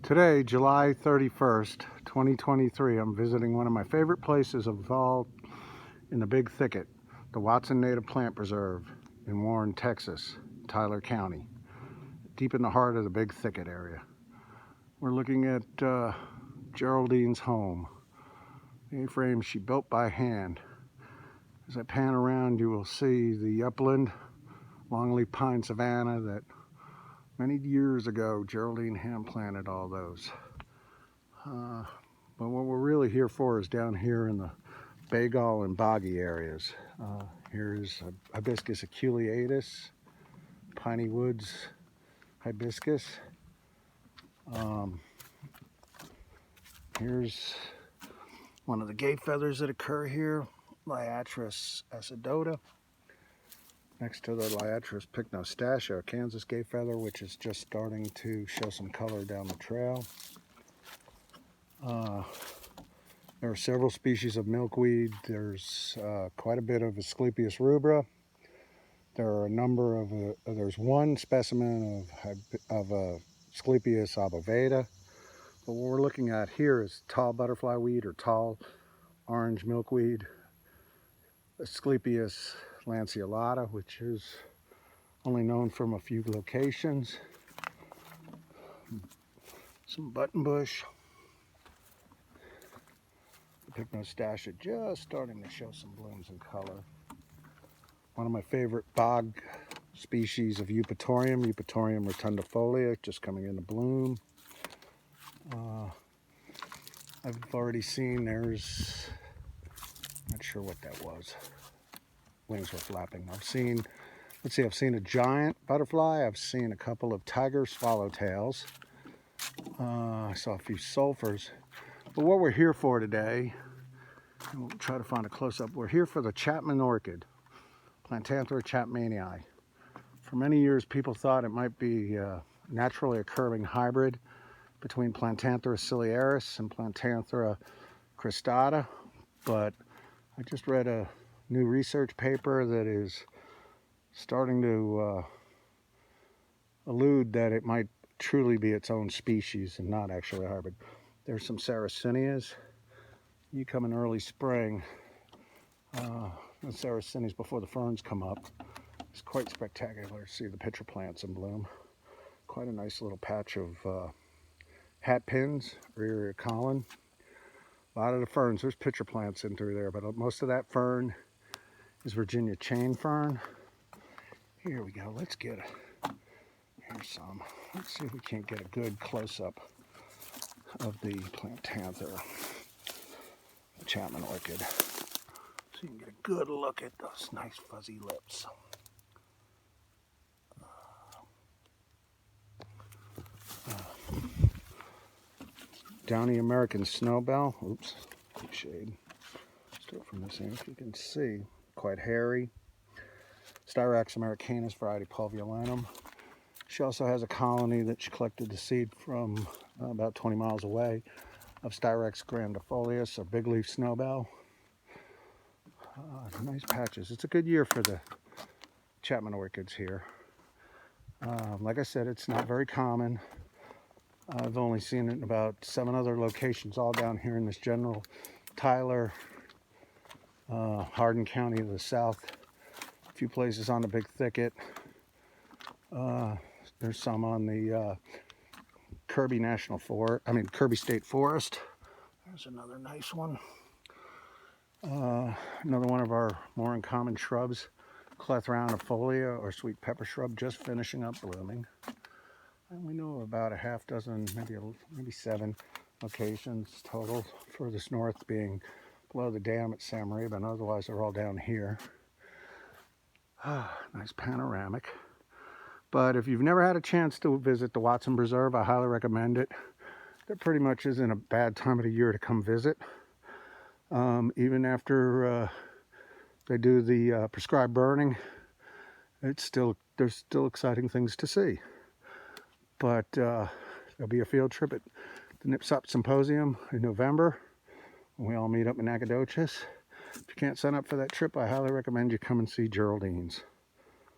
Today, July 31st, 2023, I'm visiting one of my favorite places of all in the Big Thicket, the Watson Native Plant Preserve in Warren, Texas, Tyler County, deep in the heart of the Big Thicket area. We're looking at Geraldine's home, the A-frame she built by hand. As I pan around, you will see the upland, longleaf pine savanna that many years ago, Geraldine hand planted all those. But what we're really here for is down here in the Bagall and boggy areas. Here's Hibiscus aculeatus, piney woods hibiscus. Here's one of the gay feathers that occur here, Liatris acidota. Next to the Liatris pycnostatia, a Kansas gay feather, which is just starting to show some color down the trail. There are several species of milkweed. There's quite a bit of Asclepias rubra. There are a number of, there's one specimen of Asclepias obovata. But what we're looking at here is tall butterfly weed or tall orange milkweed, Asclepias lanceolata, which is only known from a few locations. Some buttonbush. The pycnostatia just starting to show some blooms and color. One of my favorite bog species of Eupatorium rotundifolia, just coming into bloom. I've already seen there's, not sure what that was. Wings were flapping. I've seen a giant butterfly. I've seen a couple of tiger swallowtails. I saw a few sulfurs. But what we're here for today, and we'll try to find a close-up, we're here for the Chapman Orchid, Plantanthera chapmanii. For many years, people thought it might be a naturally occurring hybrid between Plantanthera ciliaris and Plantanthera cristata, but I just read a new research paper that is starting to allude that it might truly be its own species and not actually a hybrid. There's some Sarracenias. You come in early spring, the Sarracenias before the ferns come up. It's quite spectacular to see the pitcher plants in bloom. Quite a nice little patch of hat pins, Rearia collen. A lot of the ferns, there's pitcher plants in through there, but most of that fern is Virginia chain fern. Here we go, let's get here's some. Let's see if we can't get a good close-up of the Plantanthera, the Chapman Orchid. So you can get a good look at those nice fuzzy lips. Downy American snowbell. Oops, shade. Let's do it from this end if you can see. Quite hairy. Styrax americanus variety pulvulanum. She also has a colony that she collected the seed from about 20 miles away of Styrax grandifolius, a big leaf snowbell. Nice patches. It's a good year for the Chapman orchids here. Like I said, it's not very common. I've only seen it in about 7 other locations, all down here in this general Tyler, Hardin County to the south. A few places on the Big Thicket. There's some on the Kirby Kirby State Forest. There's another nice one. Another one of our more uncommon shrubs, Clethra anifolia, or sweet pepper shrub, just finishing up blooming. And we know about a half dozen, maybe 7 locations total, furthest north being below the dam at Sam Raven, otherwise they're all down here. Nice panoramic. But if you've never had a chance to visit the Watson Preserve, I highly recommend it. There pretty much isn't a bad time of the year to come visit. Even after they do the prescribed burning, there's still exciting things to see. But there'll be a field trip at the Fall Symposium in November. We all meet up in Nacogdoches. If you can't sign up for that trip, I highly recommend you come and see Geraldine's.